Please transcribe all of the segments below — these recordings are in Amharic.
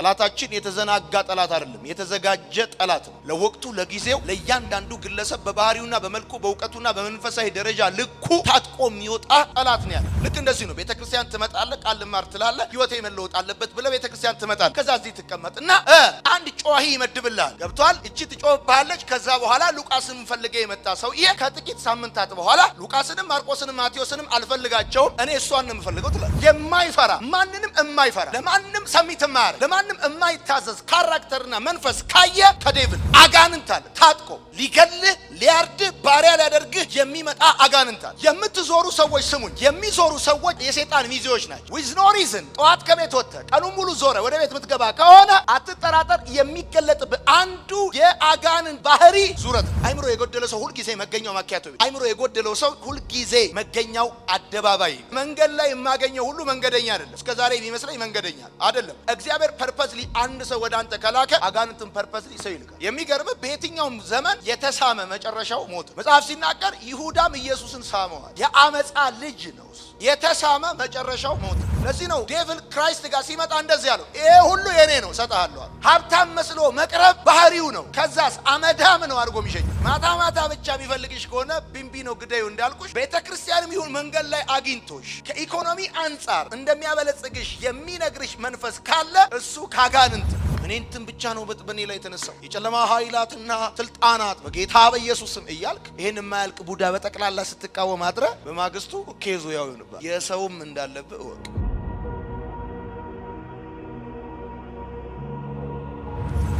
ጠላታችን የተዘናጋ ጠላት አይደለም፣ የተዘጋጀ ጠላት ነው። ለወቅቱ ለጊዜው ለእያንዳንዱ ግለሰብ በባህሪውና በመልኩ በእውቀቱና በመንፈሳዊ ደረጃ ልኩ ታጥቆ የሚወጣ ጠላት ነው ያለ። ልክ እንደዚህ ነው። ቤተክርስቲያን ትመጣለህ፣ ቃል ልማር ትላለህ፣ ህይወቴ መለወጥ አለበት ብለህ ቤተክርስቲያን ትመጣለህ። ከዛ እዚህ ትቀመጥና አንድ ጮሂ ይመድብልሃል። ገብቷል? እቺ ትጮህብሃለች። ከዛ በኋላ ሉቃስን ፈልገ የመጣ ሰውዬ ከጥቂት ሳምንታት በኋላ ሉቃስንም ማርቆስንም ማቴዎስንም አልፈልጋቸውም እኔ እሷን ነው የምፈልገው ትላለህ። የማይፈራ ማንንም የማይፈራ ለማንም ሰሚት የማያደርግ ለማንም የማይታዘዝ ካራክተርና መንፈስ ካየ ከዴቭል አጋንንት አለ ታጥቆ ሊገልህ ሊያርድህ ባሪያ ሊያደርግህ የሚመጣ አጋንንት አለ። የምትዞሩ ሰዎች ስሙኝ፣ የሚዞሩ ሰዎች የሰይጣን ሚዜዎች ናቸው። ዊዝ ኖ ሪዝን ጠዋት ከቤት ወጥተህ ቀኑን ሙሉ ዞረ ወደ ቤት የምትገባ ከሆነ አትጠራጠር፣ የሚገለጥብህ አንዱ የአጋንንት ባህሪ ዙረት። አይምሮ የጎደለ ሰው ሁልጊዜ መገኛው ማኪያቶ፣ አይምሮ የጎደለው ሰው ሁልጊዜ መገኛው አደባባይ። መንገድ ላይ የማገኘው ሁሉ መንገደኛ አይደለም። እስከዛሬ የሚመስለኝ መንገደኛ አይደለም። እግዚአብሔር ፐርፐስሊ አንድ ሰው ወደ አንተ ከላከ አጋንንትን ፐርፐስሊ ሰው ይልካል። የሚገርምህ በየትኛውም ዘመን የተሳመ መጨረሻው ሞት። መጽሐፍ ሲናገር ይሁዳም ኢየሱስን ሳመዋል። የአመፃ ልጅ ነው፣ የተሳመ መጨረሻው ሞት። ለዚህ ነው ዴቪል ክራይስት ጋር ሲመጣ እንደዚህ ያለው፣ ይሄ ሁሉ የኔ ነው እሰጥሃለሁ። ሀብታም መስሎ መቅረብ ባህሪው ነው። ከዛስ አመዳም ነው አድርጎ የሚሸኝ። ማታ ማታ ብቻ የሚፈልግሽ ከሆነ ቢምቢ ነው ግዳዩ እንዳልኩሽ። ቤተክርስቲያንም ይሁን መንገድ ላይ አግኝቶሽ ከኢኮኖሚ አንጻር እንደሚያበለጽግሽ የሚነግርሽ መንፈስ ካለ እሱ ካጋንንት እኔ እንትን ብቻ ነው በእኔ ላይ የተነሳው የጨለማ ኃይላትና ስልጣናት በጌታ በኢየሱስ ስም እያልክ ይሄን የማያልቅ ቡዳ በጠቅላላ ስትቃወም አድረ በማግስቱ ኬዙ ያው ይሆንባል። የሰውም እንዳለብህ እወቅ።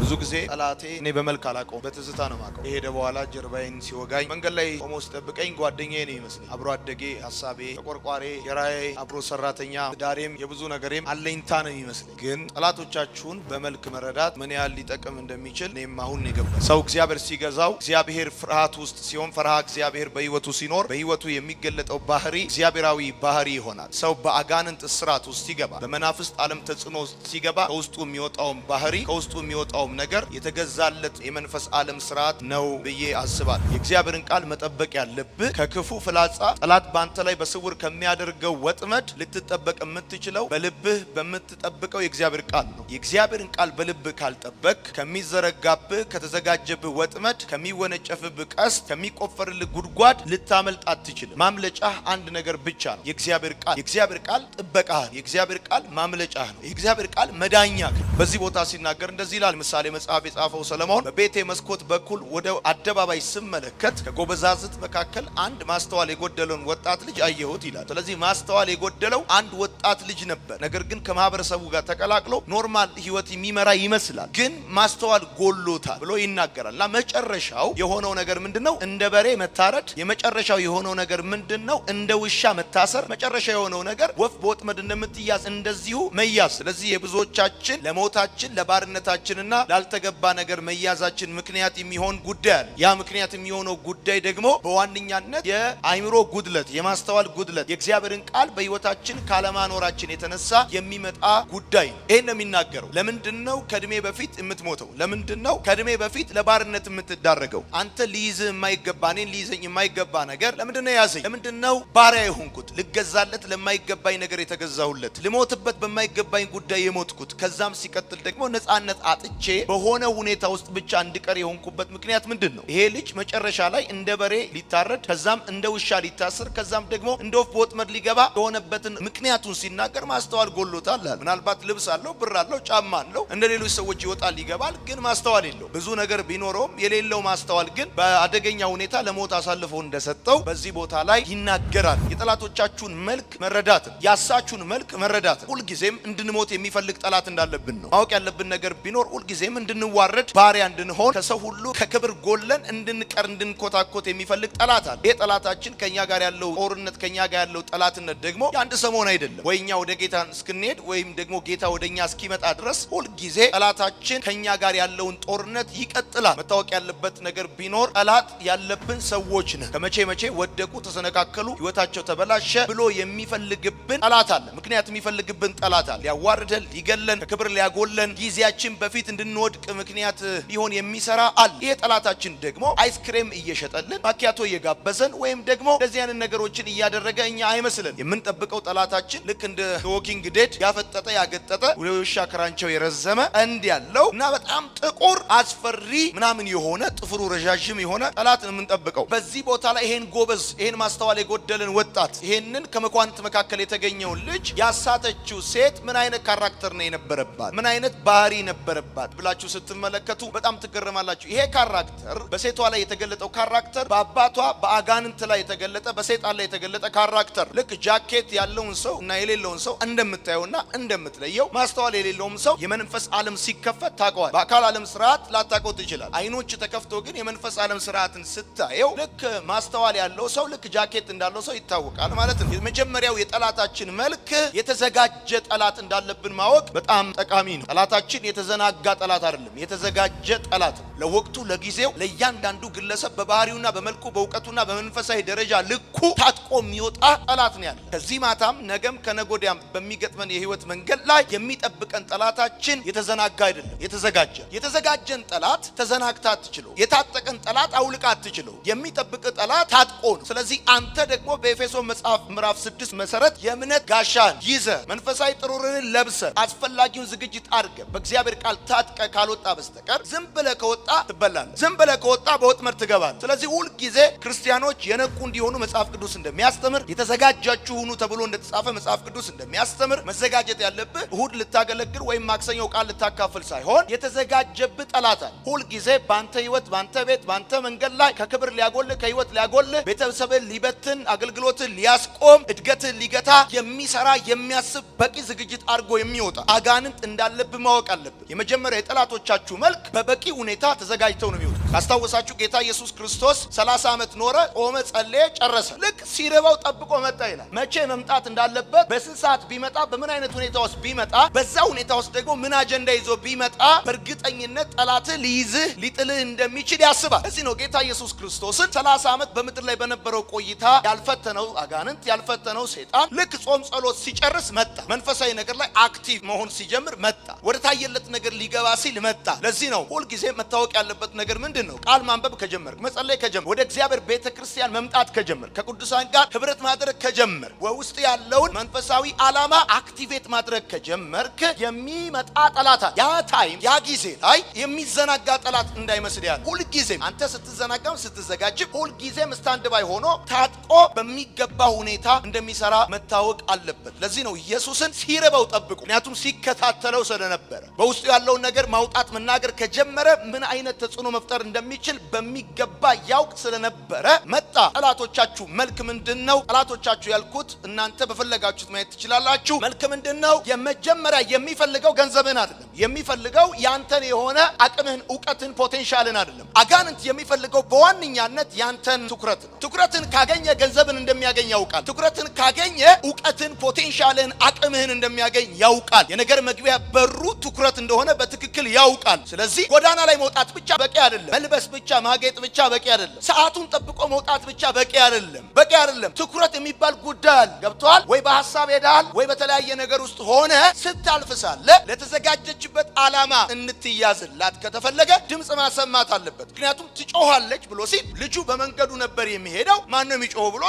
ብዙ ጊዜ ጠላቴ እኔ በመልክ አላውቀውም፣ በትዝታ ነው የማውቀው። የሄደ በኋላ ጀርባዬን ሲወጋኝ መንገድ ላይ ቆሞ ሲጠብቀኝ ጓደኛዬ ነው ይመስለኝ። አብሮ አደጌ፣ ሐሳቤ፣ ተቆርቋሬ፣ የራዬ አብሮ ሰራተኛ፣ ዳሬም የብዙ ነገሬም አለኝታ ነው ይመስለኝ። ግን ጠላቶቻችሁን በመልክ መረዳት ምን ያህል ሊጠቅም እንደሚችል እኔም አሁን የገባኝ። ሰው እግዚአብሔር ሲገዛው እግዚአብሔር ፍርሃት ውስጥ ሲሆን ፈርሃ እግዚአብሔር በህይወቱ ሲኖር በህይወቱ የሚገለጠው ባህሪ እግዚአብሔራዊ ባህሪ ይሆናል። ሰው በአጋንንት እስራት ውስጥ ሲገባ በመናፍስት ዓለም ተጽዕኖ ሲገባ ከውስጡ የሚወጣው ባህሪ ከውስጡ የሚወጣው ነገር የተገዛለት የመንፈስ ዓለም ስርዓት ነው ብዬ አስባለሁ። የእግዚአብሔርን ቃል መጠበቅ ያለብህ ከክፉ ፍላጻ ጠላት ባንተ ላይ በስውር ከሚያደርገው ወጥመድ ልትጠበቅ የምትችለው በልብህ በምትጠብቀው የእግዚአብሔር ቃል ነው። የእግዚአብሔርን ቃል በልብህ ካልጠበቅ ከሚዘረጋብህ ከተዘጋጀብህ ወጥመድ ከሚወነጨፍብህ ቀስት ከሚቆፈርልህ ጉድጓድ ልታመልጥ አትችልም። ማምለጫህ አንድ ነገር ብቻ ነው፣ የእግዚአብሔር ቃል። የእግዚአብሔር ቃል ጥበቃህ ነው። የእግዚአብሔር ቃል ማምለጫህ ነው። የእግዚአብሔር ቃል መዳኛህ ነው። በዚህ ቦታ ሲናገር እንደዚህ ይላል። ምሳሌ መጽሐፍ የጻፈው ሰለሞን በቤቴ መስኮት በኩል ወደ አደባባይ ስመለከት ከጎበዛዝት መካከል አንድ ማስተዋል የጎደለውን ወጣት ልጅ አየሁት ይላል። ስለዚህ ማስተዋል የጎደለው አንድ ወጣት ልጅ ነበር። ነገር ግን ከማህበረሰቡ ጋር ተቀላቅሎ ኖርማል ህይወት የሚመራ ይመስላል፣ ግን ማስተዋል ጎሎታል ብሎ ይናገራል። እና መጨረሻው የሆነው ነገር ምንድነው? እንደ በሬ መታረድ። የመጨረሻው የሆነው ነገር ምንድነው? እንደ ውሻ መታሰር። መጨረሻ የሆነው ነገር ወፍ በወጥመድ እንደምትያዝ እንደዚሁ መያዝ። ስለዚህ የብዙዎቻችን ለሞታችን ለባርነታችንና ላልተገባ ነገር መያዛችን ምክንያት የሚሆን ጉዳይ አለ። ያ ምክንያት የሚሆነው ጉዳይ ደግሞ በዋነኛነት የአይምሮ ጉድለት፣ የማስተዋል ጉድለት፣ የእግዚአብሔርን ቃል በህይወታችን ካለማኖራችን የተነሳ የሚመጣ ጉዳይ ነው። ይሄን ነው የሚናገረው። ለምንድነው ከእድሜ በፊት የምትሞተው? ለምንድነው ከእድሜ በፊት ለባርነት የምትዳረገው? አንተ ሊይዝህ የማይገባ እኔን ሊይዘኝ የማይገባ ነገር ለምንድነው ያዘኝ? ለምንድነው ባሪያ የሆንኩት? ልገዛለት ለማይገባኝ ነገር የተገዛሁለት፣ ልሞትበት በማይገባኝ ጉዳይ የሞትኩት፣ ከዛም ሲቀጥል ደግሞ ነፃነት አጥቼ በሆነ ሁኔታ ውስጥ ብቻ እንድቀር የሆንኩበት ምክንያት ምንድነው? ይሄ ልጅ መጨረሻ ላይ እንደ በሬ ሊታረድ ከዛም እንደ ውሻ ሊታሰር ከዛም ደግሞ እንደ ወፍ በወጥመድ ሊገባ የሆነበትን ምክንያቱን ሲናገር ማስተዋል ጎሎታል አለ። ምናልባት ልብስ አለው፣ ብር አለው፣ ጫማ አለው፣ እንደ ሌሎች ሰዎች ይወጣል ይገባል፣ ግን ማስተዋል የለው። ብዙ ነገር ቢኖረውም የሌለው ማስተዋል ግን በአደገኛ ሁኔታ ለሞት አሳልፎ እንደሰጠው በዚህ ቦታ ላይ ይናገራል። የጠላቶቻችሁን መልክ መረዳት፣ ያሳችሁን መልክ መረዳት። ሁልጊዜም እንድንሞት የሚፈልግ ጠላት እንዳለብን ነው ማወቅ ያለብን። ነገር ቢኖር ሁልጊዜም እንድንዋረድ ባሪያ እንድንሆን ከሰው ሁሉ ከክብር ጎለን እንድንቀር እንድንኮታኮት የሚፈልግ ጠላት አለ። ይሄ ጠላታችን ከኛ ጋር ያለው ጦርነት ከኛ ጋር ያለው ጠላትነት ደግሞ የአንድ ሰሞን አይደለም። ወይኛ ወደ ጌታ እስክንሄድ ወይም ደግሞ ጌታ ወደኛ እስኪመጣ ድረስ ሁልጊዜ ጠላታችን ከኛ ጋር ያለውን ጦርነት ይቀጥላል። መታወቅ ያለበት ነገር ቢኖር ጠላት ያለብን ሰዎች ነን። ከመቼ መቼ ወደቁ፣ ተሰነካከሉ፣ ህይወታቸው ተበላሸ ብሎ የሚፈልግብን ጠላት አለ። ምክንያት የሚፈልግብን ጠላት አለ። ሊያዋርደን፣ ሊገለን፣ ከክብር ሊያጎለን፣ ጊዜያችን በፊት እንድንወ እንድንወድቅ ምክንያት ሊሆን የሚሰራ አለ። ይሄ ጠላታችን ደግሞ አይስክሬም እየሸጠልን ማኪያቶ እየጋበዘን ወይም ደግሞ እንደዚህ አይነት ነገሮችን እያደረገ እኛ አይመስልን። የምንጠብቀው ጠላታችን ልክ እንደ ዎኪንግ ዴድ ያፈጠጠ ያገጠጠ ውሻ ክራንቸው የረዘመ እንድ ያለው እና በጣም ጥቁር አስፈሪ ምናምን የሆነ ጥፍሩ ረዣዥም የሆነ ጠላት ነው የምንጠብቀው። በዚህ ቦታ ላይ ይሄን ጎበዝ ይሄን ማስተዋል የጎደለን ወጣት ይሄንን ከመኳንንት መካከል የተገኘው ልጅ ያሳተችው ሴት ምን አይነት ካራክተር ነው የነበረባት? ምን አይነት ባህሪ ነበረባት ብላችሁ ስትመለከቱ በጣም ትገረማላችሁ። ይሄ ካራክተር በሴቷ ላይ የተገለጠው ካራክተር በአባቷ በአጋንንት ላይ የተገለጠ በሰይጣን ላይ የተገለጠ ካራክተር ልክ ጃኬት ያለውን ሰው እና የሌለውን ሰው እንደምታዩና እንደምትለየው ማስተዋል የሌለውም ሰው የመንፈስ ዓለም ሲከፈት ታውቀዋል። በአካል ዓለም ስርዓት ላታውቀው ትችላል። አይኖች ተከፍቶ ግን የመንፈስ ዓለም ስርዓትን ስታየው ልክ ማስተዋል ያለው ሰው ልክ ጃኬት እንዳለው ሰው ይታወቃል ማለት ነው። የመጀመሪያው የጠላታችን መልክ የተዘጋጀ ጠላት እንዳለብን ማወቅ በጣም ጠቃሚ ነው። ጠላታችን የተዘናጋ ጠላት አይደለም፣ የተዘጋጀ ጠላት ነው። ለወቅቱ ለጊዜው ለእያንዳንዱ ግለሰብ በባህሪውና በመልኩ በእውቀቱና በመንፈሳዊ ደረጃ ልኩ ታጥቆ የሚወጣ ጠላት ነው ያለ። ከዚህ ማታም ነገም ከነጎዲያም በሚገጥመን የህይወት መንገድ ላይ የሚጠብቀን ጠላታችን የተዘናጋ አይደለም፣ የተዘጋጀ። የተዘጋጀን ጠላት ተዘናግታ አትችለው። የታጠቀን ጠላት አውልቃ አትችለው። የሚጠብቅ ጠላት ታጥቆ ነው። ስለዚህ አንተ ደግሞ በኤፌሶን መጽሐፍ ምዕራፍ 6 መሰረት የእምነት ጋሻን ይዘ መንፈሳዊ ጥሩርን ለብሰ አስፈላጊውን ዝግጅት አድርገ በእግዚአብሔር ቃል ታጥቀ ካልወጣ በስተቀር ዝም ብለህ ከወጣ ትበላለህ። ዝም ብለህ ከወጣ በወጥመድ ትገባለህ። ስለዚህ ሁል ጊዜ ክርስቲያኖች የነቁ እንዲሆኑ መጽሐፍ ቅዱስ እንደሚያስተምር የተዘጋጃችሁ ሁኑ ተብሎ እንደተጻፈ መጽሐፍ ቅዱስ እንደሚያስተምር መዘጋጀት ያለብህ እሁድ ልታገለግል ወይም ማክሰኞ ቃል ልታካፍል ሳይሆን የተዘጋጀብህ ጠላት አለ። ሁል ጊዜ ባንተ ህይወት ባንተ ቤት ባንተ መንገድ ላይ ከክብር ሊያጎልህ ከህይወት ሊያጎልህ ቤተሰብን ሊበትን አገልግሎትን ሊያስቆም እድገትን ሊገታ የሚሰራ የሚያስብ በቂ ዝግጅት አድርጎ የሚወጣ አጋንንት እንዳለብህ ማወቅ አለብህ። የመጀመሪያ የጠላቶቻችሁ መልክ በበቂ ሁኔታ ተዘጋጅተው ነው የሚወጡ። ካስታወሳችሁ ጌታ ኢየሱስ ክርስቶስ 30 ዓመት ኖረ፣ ጾመ፣ ጸለየ፣ ጨረሰ። ልክ ሲርበው ጠብቆ መጣ ይላል። መቼ መምጣት እንዳለበት በስንት ሰዓት ቢመጣ በምን አይነት ሁኔታ ውስጥ ቢመጣ በዛ ሁኔታ ውስጥ ደግሞ ምን አጀንዳ ይዞ ቢመጣ በእርግጠኝነት ጠላትህ ሊይዝህ ሊጥልህ እንደሚችል ያስባል። እዚህ ነው ጌታ ኢየሱስ ክርስቶስን 30 ዓመት በምድር ላይ በነበረው ቆይታ ያልፈተነው አጋንንት ያልፈተነው ሰይጣን ልክ ጾም ጸሎት ሲጨርስ መጣ። መንፈሳዊ ነገር ላይ አክቲቭ መሆን ሲጀምር መጣ። ወደ ታየለት ነገር ሊገባ ሲል መጣ። ለዚህ ነው ሁልጊዜ መታወቅ ያለበት ነገር ምንድን ነው? ቃል ማንበብ ከጀመርክ፣ መጸለይ ከጀመርክ፣ ወደ እግዚአብሔር ቤተክርስቲያን መምጣት ከጀመርክ፣ ከቅዱሳን ጋር ህብረት ማድረግ ከጀመርክ፣ ውስጥ ያለውን መንፈሳዊ ዓላማ አክቲቬት ማድረግ ከጀመርክ የሚመጣ ጠላት ያ ታይም ያ ጊዜ ላይ የሚዘናጋ ጠላት እንዳይመስል ያለ ሁልጊዜ አንተ ስትዘናጋም ስትዘጋጅም ሁልጊዜም ስታንድ ባይ ሆኖ ታጥቆ በሚገባ ሁኔታ እንደሚሰራ መታወቅ አለበት። ለዚህ ነው ኢየሱስን ሲርበው ጠብቁ። ምክንያቱም ሲከታተለው ስለነበረ በውስጡ ያለውን ነገር ማውጣት መናገር ከጀመረ ምን አይነት ተጽዕኖ መፍጠር እንደሚችል በሚገባ ያውቅ ስለነበረ መጣ። ጠላቶቻችሁ መልክ ምንድነው? ጠላቶቻችሁ ያልኩት እናንተ በፈለጋችሁት ማየት ትችላላችሁ። መልክ ምንድነው? የመጀመሪያ የሚፈልገው ገንዘብን አይደለም። የሚፈልገው ያንተን የሆነ አቅምህን፣ ዕውቀትን፣ ፖቴንሻልን አይደለም። አጋንንት የሚፈልገው በዋነኛነት ያንተን ትኩረት ነው። ትኩረትን ካገኘ ገንዘብን እንደሚያገኝ ያውቃል። ትኩረትን ካገኘ ዕውቀትን፣ ፖቴንሻልን፣ አቅምህን እንደሚያገኝ ያውቃል። የነገር መግቢያ በሩ ትኩረት እንደሆነ በትክክል ያውቃል። ስለዚህ ጎዳና ላይ መውጣት ብቻ በቂ አይደለም። መልበስ ብቻ ማጌጥ ብቻ በቂ አይደለም። ሰዓቱን ጠብቆ መውጣት ብቻ በቂ አይደለም። በቂ አይደለም። ትኩረት የሚባል ጉዳይ አለ። ገብቶሃል ወይ? በሐሳብ ሄዳል ወይ? በተለያየ ነገር ውስጥ ሆነ ስታልፍ ሳለ ለተዘጋጀችበት ዓላማ እንትያዝላት ከተፈለገ ድምጽ ማሰማት አለበት። ምክንያቱም ትጮሃለች ብሎ ሲል ልጁ በመንገዱ ነበር የሚሄደው። ማነው የሚጮህ ብሎ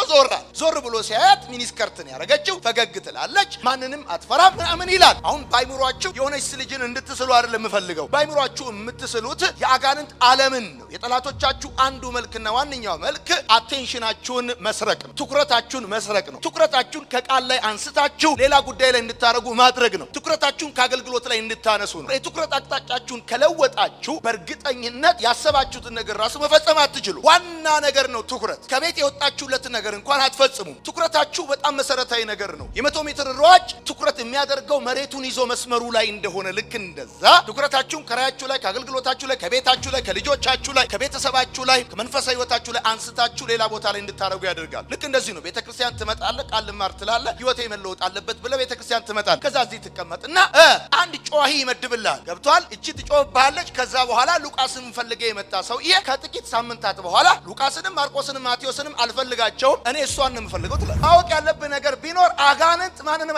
ዞር ብሎ ሲያያት ሚኒስከርትን ያረገችው ፈገግ ትላለች፣ ማንንም አትፈራም ምናምን ይላል። አሁን ባይምሯችሁ የሆነች ልጅን እንድትስሉ አይደለም የምፈልገው። ባይምሯችሁ የምትስሉት የአጋንንት ዓለምን ነው። የጠላቶቻችሁ አንዱ መልክና ዋነኛው መልክ አቴንሽናችሁን መስረቅ ነው። ትኩረታችሁን መስረቅ ነው። ትኩረታችሁን ከቃል ላይ አንስታችሁ ሌላ ጉዳይ ላይ እንድታረጉ ማድረግ ነው። ትኩረታችሁን ከአገልግሎት ላይ እንድታነሱ ነው። የትኩረት አቅጣጫችሁን ከለወጣችሁ በእርግጠኝነት ያሰባችሁትን ነገር ራሱ መፈጸም አትችሉ። ዋና ነገር ነው ትኩረት። ከቤት የወጣችሁለትን ነገር እንኳን አትፈጽሙም። ትኩረታችሁ በጣም መሰረታዊ ነገር ነው። የ100 ሜትር ሯጭ ትኩረት የሚያደርገው መሬቱን ይዞ መስመሩ ላይ እንደሆነ ልክ እንደዛ ትኩረታችሁን ከራያችሁ ላይ፣ ከአገልግሎታችሁ ላይ፣ ከቤታችሁ ላይ፣ ከልጆቻችሁ ከልጆቻችሁ ላይ ከቤተሰባችሁ ላይ ከመንፈሳዊ ህይወታችሁ ላይ አንስታችሁ ሌላ ቦታ ላይ እንድታረጉ ያደርጋል። ልክ እንደዚህ ነው። ቤተክርስቲያን ትመጣለህ፣ ቃል ልማር ትላለህ፣ ህይወቴ መለወጥ አለበት ብለህ ቤተክርስቲያን ትመጣለህ። ከዛ እዚህ ትቀመጥና አንድ ጮሂ ይመድብልሃል። ገብቷል? እቺ ትጮህብሃለች። ከዛ በኋላ ሉቃስን ፈልገህ የመጣ ሰውዬ ከጥቂት ሳምንታት በኋላ ሉቃስንም ማርቆስንም ማቴዎስንም አልፈልጋቸውም፣ እኔ እሷን ነው የምፈልገው ትላለህ። ማወቅ ያለብህ ነገር ቢኖር አጋንንት ማንንም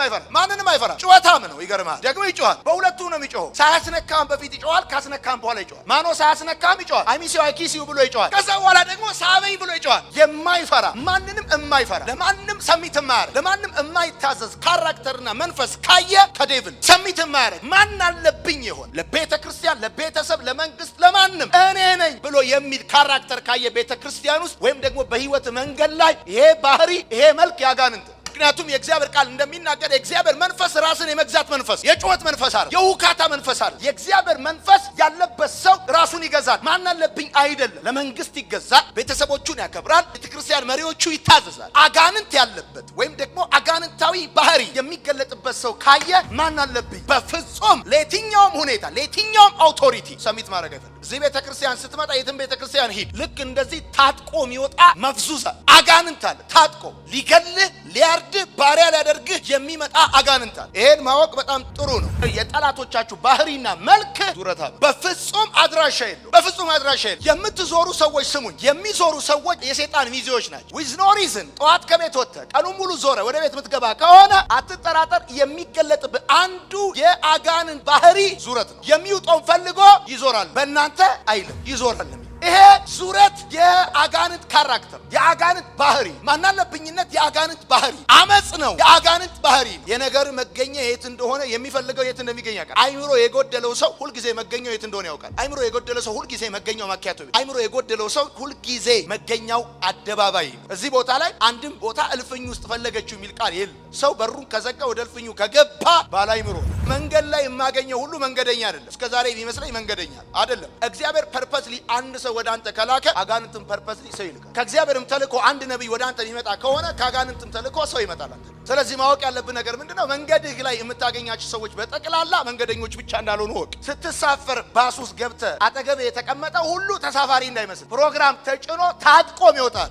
አይፈራ። ጩኸታም ነው። ይገርምሃል። ደግሞ ይጮሃል። በሁለቱ ነው የሚጮኸው። ሳያስነካም በፊት ይጮሃል፣ ካስነካም በኋላ ይጮሃል። ማኖ ሳያስነካም ይጮሃል፣ አይሚሲው አይኪሲው ብሎ ይጮሃል። ከዛ በኋላ ደግሞ ሳበኝ ብሎ ይጮሃል። የማይፈራ ማንንም የማይፈራ ለማንም ሰሚት የማያደርግ ለማንም የማይታዘዝ ካራክተርና መንፈስ ካየ ከዴቭል ሰሚት የማያደርግ ማን አለብኝ ይሆን ለቤተ ክርስቲያን፣ ለቤተሰብ፣ ለመንግስት፣ ለማንም እኔ ነኝ ብሎ የሚል ካራክተር ካየ ቤተ ክርስቲያን ውስጥ ወይም ደግሞ በህይወት መንገድ ላይ ይሄ ባህሪ ይሄ መልክ ያጋንንት። ምክንያቱም የእግዚአብሔር ቃል እንደሚናገር የእግዚአብሔር መንፈስ ራስን የመግዛት መንፈስ፣ የጩኸት መንፈስ አይደል፣ የውካታ መንፈስ አይደል። የእግዚአብሔር መንፈስ ያለበት ሰው ራሱን ይገዛል። ማን አለብኝ አይደለም። ለመንግስት ይገዛል፣ ቤተሰቦቹን ያከብራል፣ ቤተክርስቲያን መሪዎቹ ይታዘዛል። አጋንንት ያለበት ወይም ደግሞ አጋንንታዊ ባህሪ የሚገለጥበት ሰው ካየ ማን አለብኝ በፍጹም ለየትኛውም ሁኔታ ለየትኛውም አውቶሪቲ ሰሚት ማድረግ አይፈልግም። እዚህ ቤተክርስቲያን ስትመጣ የትም ቤተክርስቲያን ሂድ፣ ልክ እንደዚህ ታጥቆ የሚወጣ መፍዙሳ አጋንንት አለ። ታጥቆ ሊገልህ ሊያርድ ባሪያ ሊያደርግህ የሚመጣ አጋንንት አለ። ይሄን ማወቅ በጣም ጥሩ ነው። የጠላቶቻችሁ ባህሪና መልክ ዙረታ በፍጹም አድራሻ የለው። በፍጹም አድራሻ የለው። የምትዞሩ ሰዎች ስሙኝ፣ የሚዞሩ ሰዎች የሰይጣን ሚዜዎች ናቸው። ዊዝ ኖ ሪዝን ጠዋት ከቤት ወጥተህ ቀኑን ሙሉ ዞረ ወደ ቤት የምትገባ ከሆነ አትጠራጠር፣ የሚገለጥብህ አንዱ የአጋንንት ባህሪ ዙረት ነው። የሚውጠውን ፈልጎ ይዞራል። በእናንተ አይልም፣ ይዞራል። ይሄ ዙረት የአጋንንት ካራክተር፣ የአጋንንት ባህሪ፣ ማናለብኝነት የአጋንንት ባህሪ፣ አመጽ ነው የአጋንንት ባህሪ። የነገር መገኛ የት እንደሆነ የሚፈልገው የት እንደሚገኝ ያውቃል። አይምሮ የጎደለው ሰው ሁልጊዜ መገኛው የት እንደሆነ ያውቃል። አይምሮ የጎደለው ሰው ሁልጊዜ መገኛው ማኪያቶ፣ አይምሮ የጎደለው ሰው ሁልጊዜ መገኛው አደባባይ። እዚህ ቦታ ላይ አንድም ቦታ እልፍኝ ውስጥ ፈለገችው የሚል ቃል የለም። ሰው በሩን ከዘጋ ወደ እልፍኙ ከገባ ባላይምሮ። መንገድ ላይ የማገኘው ሁሉ መንገደኛ አይደለም። እስከዛሬ የሚመስለኝ መንገደኛ አይደለም። እግዚአብሔር ፐርፐስሊ አንድ ሰው ወደ አንተ ከላከ አጋንንትም ፐርፐስሊ ሰው ይልካል። ከእግዚአብሔርም ተልኮ አንድ ነብይ ወደ አንተ ሊመጣ ከሆነ ከአጋንንትም ተልኮ ሰው ይመጣል አንተ። ስለዚህ ማወቅ ያለብህ ነገር ምንድነው? መንገድህ ላይ የምታገኛቸው ሰዎች በጠቅላላ መንገደኞች ብቻ እንዳልሆኑ ወቅ። ስትሳፈር ባስ ውስጥ ገብተህ አጠገብ የተቀመጠ ሁሉ ተሳፋሪ እንዳይመስል፣ ፕሮግራም ተጭኖ ታጥቆም ይወጣል።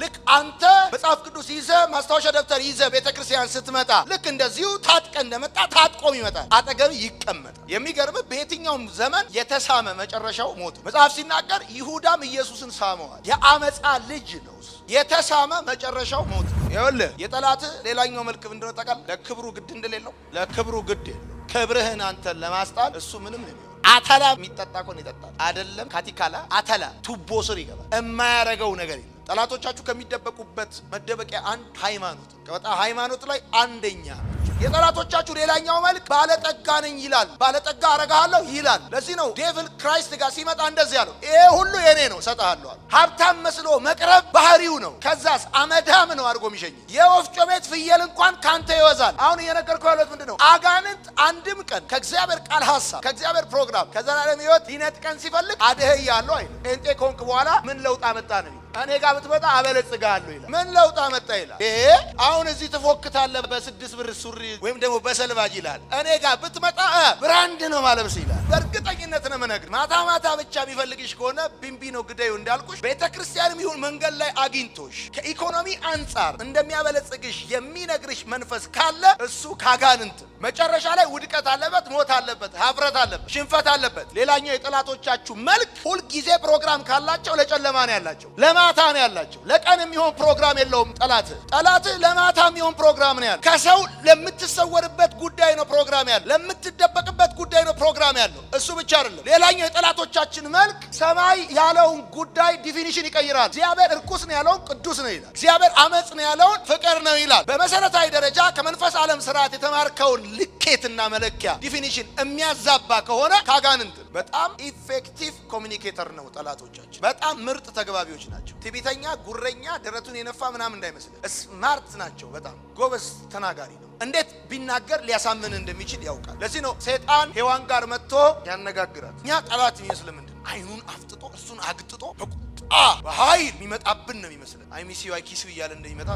ልክ አንተ መጽሐፍ ቅዱስ ይዘህ ማስታወሻ ደብተር ይዘህ ቤተክርስቲያን ስትመጣ ልክ እንደዚሁ ታጥቀ እንደመጣ ታጥቆም ይመጣል፣ አጠገብ ይቀመጣል። የሚገርምህ በየትኛውም ዘመን የተሳመ መጨረሻው ሞት። መጽሐፍ ሲናገር ይሁዳም ኢየሱስን ሳመዋል። የአመፃ ልጅ ነው። የተሳመ መጨረሻው ሞት። ይኸውልህ የጠላት ሌላኛው መልክ ምንድነው ታውቃለህ? ለክብሩ ግድ እንደሌለው፣ ለክብሩ ግድ የለው። ክብርህን አንተን ለማስጣል እሱ ምንም ነው። አተላ የሚጠጣ እኮ ነው ይጠጣል አይደለም። ካቲካላ አተላ ቱቦ ስር ይገባል። የማያረገው ነገር የለም። ጠላቶቻችሁ ከሚደበቁበት መደበቂያ አንድ ሃይማኖት፣ በጣም ሃይማኖት ላይ አንደኛ። የጠላቶቻችሁ ሌላኛው መልክ ባለጠጋ ነኝ ይላል። ባለጠጋ አረጋለሁ ይላል። ለዚህ ነው ዴቪል ክራይስት ጋር ሲመጣ እንደዚህ ያለው፣ ይሄ ሁሉ የኔ ነው ሰጣለሁ። ሀብታም መስሎ መቅረብ ባህሪው ነው። ከዛስ አመዳም ነው አድርጎ የሚሸኝ። የወፍጮ ቤት ፍየል እንኳን ካንተ ይወዛል። አሁን እየነገርኩህ ያለሁት ምንድነው? አጋንንት አንድም ቀን ከእግዚአብሔር ቃል ሐሳብ፣ ከእግዚአብሔር ፕሮግራም፣ ከዘላለም ሕይወት ሊነጥቀን ሲፈልግ አድህያለሁ አይልም። ጴንጤ ከሆንክ በኋላ ምን ለውጥ አመጣ ነው? እኔ ጋር ብትመጣ አበለጽጋለሁ ይላል። ምን ለውጥ አመጣ ይላል። አሁን እዚህ ትፎክታለህ በ6 ብር ሱሪ ወይም ደግሞ በሰልባጅ ይላል። እኔ ጋር ብትመጣ ብራንድ ነው ማለብስ ይላል። በእርግጠኝነት ነው የምነግርህ። ማታ ማታ ብቻ የሚፈልግሽ ከሆነ ቢምቢ ነው ግዳዩ እንዳልኩሽ። ቤተክርስቲያንም ይሁን መንገድ ላይ አግኝቶሽ ከኢኮኖሚ አንጻር እንደሚያበለጽግሽ የሚነግርሽ መንፈስ ካለ እሱ ካጋንንት መጨረሻ ላይ ውድቀት አለበት፣ ሞት አለበት፣ ሀፍረት አለበት፣ ሽንፈት አለበት። ሌላኛው የጠላቶቻችሁ መልክ ሁልጊዜ ፕሮግራም ካላቸው ለጨለማ ነው ያላቸው፣ ለማታ ነው ያላቸው። ለቀን የሚሆን ፕሮግራም የለውም። ጠላት ለማታ የሚሆን ፕሮግራም ነው ያለው። ከሰው ለምትሰወርበት ጉዳይ ነው ፕሮግራም ያለው፣ ለምትደበቅበት ጉዳይ ነው ፕሮግራም ያለው። እሱ ብቻ አይደለም። ሌላኛው የጠላቶቻችን መልክ ሰማይ ያለውን ጉዳይ ዲፊኒሽን ይቀይራል። እግዚአብሔር እርኩስ ነው ያለውን ቅዱስ ነው ይላል። እግዚአብሔር አመጽ ነው ያለውን ፍቅር ነው ይላል። በመሰረታዊ ደረጃ ከመንፈስ ዓለም ስርዓት የተማርከውን ልኬትና መለኪያ ዲፊኒሽን የሚያዛባ ከሆነ ካጋንንት በጣም ኢፌክቲቭ ኮሚኒኬተር ነው። ጠላቶቻችን በጣም ምርጥ ተግባቢዎች ናቸው። ትዕቢተኛ፣ ጉረኛ፣ ደረቱን የነፋ ምናምን እንዳይመስል ስማርት ናቸው። በጣም ጎበዝ ተናጋሪ ነው። እንዴት ቢናገር ሊያሳምን እንደሚችል ያውቃል። ለዚህ ነው ሰይጣን ሔዋን ጋር መጥቶ ያነጋግራል። እኛ ጠላት የሚመስል ምንድን አይኑን አፍጥጦ እሱን አግጥጦ በኃይል የሚመጣብን ነው የሚመስለን። አይሚሲው አይኪሲው እያለ እንደሚመጣ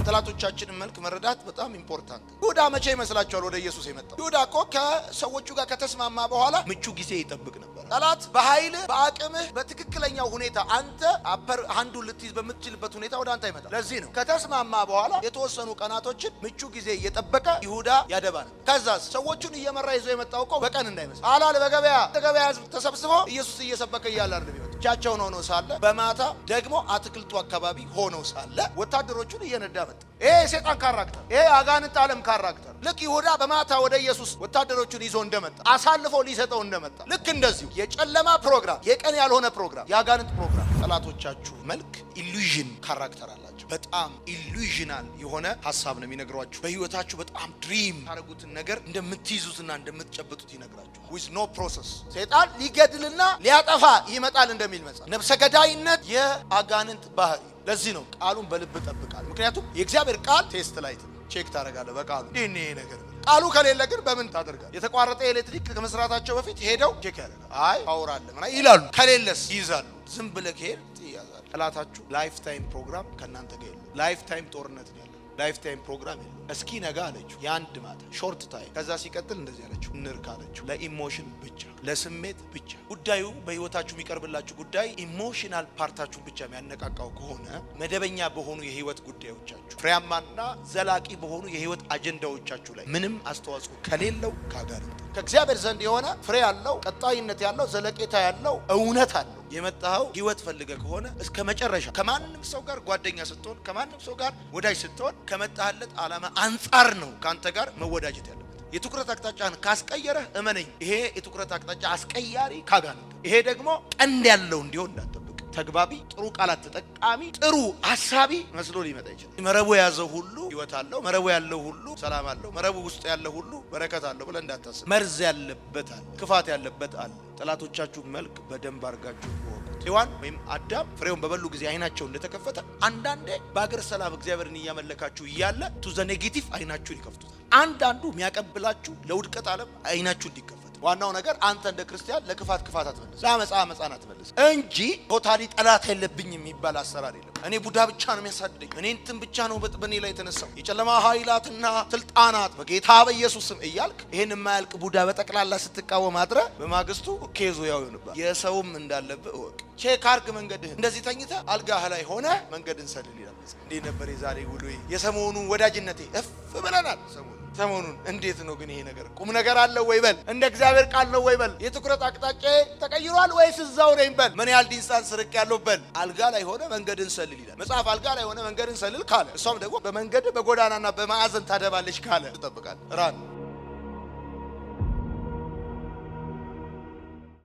ጠላቶቻችንን መልክ መረዳት በጣም ኢምፖርታንት። ይሁዳ መቼ ይመስላችኋል ወደ ኢየሱስ የመጣው? ይሁዳ እኮ ከሰዎቹ ጋር ከተስማማ በኋላ ምቹ ጊዜ ይጠብቅ ነበር። ጠላት በኃይል በአቅምህ በትክክለኛው ሁኔታ አንተ አፐር ሃንዱ ልትይዝ በምትችልበት ሁኔታ ወደ አንተ ይመጣል። ለዚህ ነው ከተስማማ በኋላ የተወሰኑ ቀናቶችን ምቹ ጊዜ እየጠበቀ ይሁዳ ያደባ ነበር። ከዛስ ሰዎቹን እየመራ ይዞ የመጣው እኮ በቀን እንዳይመስል አላል በገበያ ህዝብ ተሰብስቦ ኢየሱስ እየሰበከ እያለ አይደለም ይመጣ ብቻቸውን ሆኖ ሳለ በማታ ደግሞ አትክልቱ አካባቢ ሆኖ ሳለ ወታደሮቹን እየነዳ መጣ። ይሄ የሰይጣን ካራክተር፣ ይሄ አጋንንት ዓለም ካራክተር። ልክ ይሁዳ በማታ ወደ ኢየሱስ ወታደሮቹን ይዞ እንደመጣ አሳልፎ ሊሰጠው እንደመጣ ልክ እንደዚሁ የጨለማ ፕሮግራም፣ የቀን ያልሆነ ፕሮግራም፣ የአጋንንት ፕሮግራም። ጠላቶቻችሁ መልክ ኢሉዥን ካራክተር አላቸው። በጣም ኢሉዥናል የሆነ ሐሳብ ነው የሚነግሯችሁ። በህይወታችሁ በጣም ድሪም ታደርጉትን ነገር እንደምትይዙትና እንደምትጨብጡት ይነግራችሁ። with no process ሰይጣን ሊገድልና ሊያጠፋ ይመጣል እንደሚል መጽሐፍ። ነፍሰ ገዳይነት የአጋንንት ባህሪ። ለዚህ ነው ቃሉን በልብ ጠብቃል። ምክንያቱም የእግዚአብሔር ቃል ቴስት ላይ ቼክ ታደርጋለህ በቃሉ ዲኔ ነገር። ቃሉ ከሌለ ግን በምን ታደርጋለህ? የተቋረጠ ኤሌክትሪክ ከመስራታቸው በፊት ሄደው ቼክ ያደርጋል። አይ ፓወር አለ ምናምን ይላሉ። ከሌለስ ይይዛሉ። ዝም ብለህ ከሄድ ትያዛለህ። ጠላታችሁ ላይፍ ታይም ፕሮግራም ከእናንተ ጋር የለም። ላይፍ ታይም ጦርነት ነው ያለው። ላይፍ ታይም ፕሮግራም የለም። እስኪ ነጋ አለችው የአንድ ማታ ሾርት ታይም። ከዛ ሲቀጥል እንደዚህ አለችው እንርካ አለችው። ለኢሞሽን ብቻ ለስሜት ብቻ ጉዳዩ በህይወታችሁ የሚቀርብላችሁ ጉዳይ ኢሞሽናል ፓርታችሁን ብቻ የሚያነቃቃው ከሆነ መደበኛ በሆኑ የህይወት ጉዳዮቻችሁ ፍሬያማና ዘላቂ በሆኑ የህይወት አጀንዳዎቻችሁ ላይ ምንም አስተዋጽኦ ከሌለው ከአጋንንት ከእግዚአብሔር ዘንድ የሆነ ፍሬ ያለው ቀጣይነት ያለው ዘለቄታ ያለው እውነት አለው የመጣኸው ህይወት ፈልገ ከሆነ እስከ መጨረሻ ከማንም ሰው ጋር ጓደኛ ስትሆን ከማንም ሰው ጋር ወዳጅ ስትሆን ከመጣህለት ዓላማ አንጻር ነው ካንተ ጋር መወዳጀት ያለበት። የትኩረት አቅጣጫን ካስቀየረህ እመነኝ ይሄ የትኩረት አቅጣጫ አስቀያሪ ካጋንንት፣ ይሄ ደግሞ ቀንድ ያለው እንዲሆን እንዳትጠብቅ። ተግባቢ፣ ጥሩ ቃላት ተጠቃሚ፣ ጥሩ አሳቢ መስሎ ሊመጣ ይችላል። መረቡ የያዘው ሁሉ ህይወት አለው፣ መረቡ ያለው ሁሉ ሰላም አለው፣ መረቡ ውስጥ ያለው ሁሉ በረከት አለው ብለህ እንዳታስብ። መርዝ ያለበት አለ፣ ክፋት ያለበት አለ። ጠላቶቻችሁ መልክ በደንብ አድርጋችሁ ወቁት። ሔዋን ወይም አዳም ፍሬውን በበሉ ጊዜ አይናቸው እንደተከፈተ አንዳንዴ በአገር ሰላም እግዚአብሔርን እያመለካችሁ እያለ ቱ ዘ ኔጌቲቭ አይናችሁን ይከፍቱታል። አንዳንዱ የሚያቀብላችሁ ለውድቀት ዓለም አይናችሁ እንዲከፈት። ዋናው ነገር አንተ እንደ ክርስቲያን ለክፋት ክፋት አትመልስ፣ ለአመፃ አመፃን አትመልስ እንጂ ቶታሊ ጠላት የለብኝ የሚባል አሰራር የለም። እኔ ቡዳ ብቻ ነው የሚያሳድደኝ፣ እኔ እንትን ብቻ ነው በእኔ ላይ የተነሳው የጨለማ ኃይላትና ስልጣናት በጌታ በኢየሱስ ስም እያልክ ይሄን የማያልቅ ቡዳ በጠቅላላ ስትቃወም አድረ በማግስቱ ኬዙ ያው ይሆንባል። የሰውም እንዳለብህ እወቅ። ቼክ አርግ መንገድህን። እንደዚህ ተኝተህ አልጋህ ላይ ሆነ መንገድን ሰልል ይላል። እንዴ ነበር የዛሬ ውሎዬ፣ የሰሞኑ ወዳጅነቴ እፍ ብለናል። ሰሞኑን እንዴት ነው ግን ይሄ ነገር ቁም ነገር አለው ወይ በል፣ እንደ እግዚአብሔር ቃል ነው ወይ በል፣ የትኩረት አቅጣጫ ተቀይሯል ወይስ እዛው ነኝ በል፣ ምን ያህል ዲስታንስ ርቅ ያለው በል። አልጋ ላይ ሆነ መንገድን ሰልል ይላል መጽሐፍ። አልጋ ላይ ሆነ መንገድን ሰልል ካለ እሷም ደግሞ በመንገድ በጎዳናና በማዕዘን ታደባለች ካለ ትጠብቃለህ። ራን